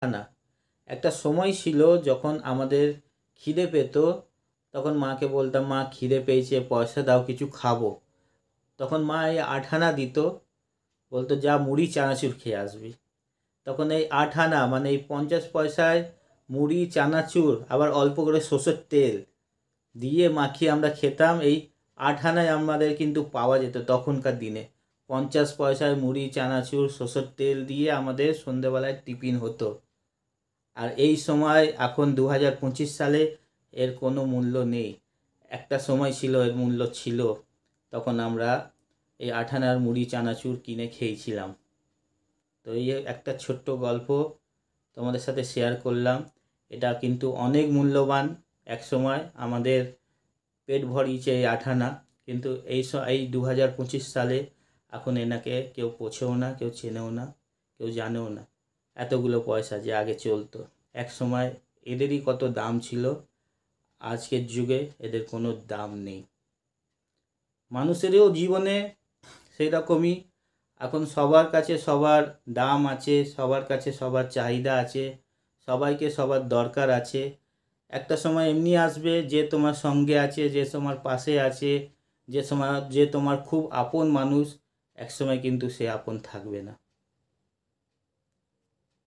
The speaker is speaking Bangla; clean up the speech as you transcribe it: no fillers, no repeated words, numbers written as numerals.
না। একটা সময় ছিল যখন আমাদের খিদে পেত, তখন মাকে বলতাম, মা খিদে পেয়েছে, পয়সা দাও, কিছু খাবো। তখন মা এই 8 আনা দিত, বলতো যা মুড়ি চানাচুর খেয়ে আসবি। তখন এই 8 আনা মানে এই 50 পয়সায় মুড়ি চানাচুর আবার অল্প করে সর্ষের তেল দিয়ে মাখিয়ে আমরা খেতাম। এই 8 আনায় আমাদের কিন্তু পাওয়া যেত তখনকার দিনে। 50 পয়সায় মুড়ি চানাচুর সর্ষের তেল দিয়ে আমাদের সন্ধেবেলায় টিফিন হতো। আর এই সময় এখন 2025 সালে এর কোনো মূল্য নেই। একটা সময় ছিল এর মূল্য ছিল, তখন আমরা এই 8 আনার মুড়ি চানাচুর কিনে খেয়েছিলাম। তো এই একটা ছোট্ট গল্প তোমাদের সাথে শেয়ার করলাম। এটা কিন্তু অনেক মূল্যবান। এক সময় আমাদের পেট ভরিয়েছে এই 8 আনা, কিন্তু এই 2025 সালে এখন এনাকে কেউ পোছেও না, কেউ চেনেও না, কেউ জানেও না। এতগুলো পয়সা যে আগে চলতো, এক সময় এদেরই কত দাম ছিল। আজকের যুগে এদের কোনো দাম নেই। মানুষেরও জীবনে সেই রকমই। এখন সবার কাছে সবার দাম আছে, সবার কাছে সবার চাহিদা আছে, সবাইকে সবার দরকার আছে। একটা সময় এমনি আসবে যে তোমার সঙ্গে আছে, যে তোমার পাশে আছে, যে তোমার খুব আপন মানুষ, একসময় কিন্তু সে আপন থাকবে না।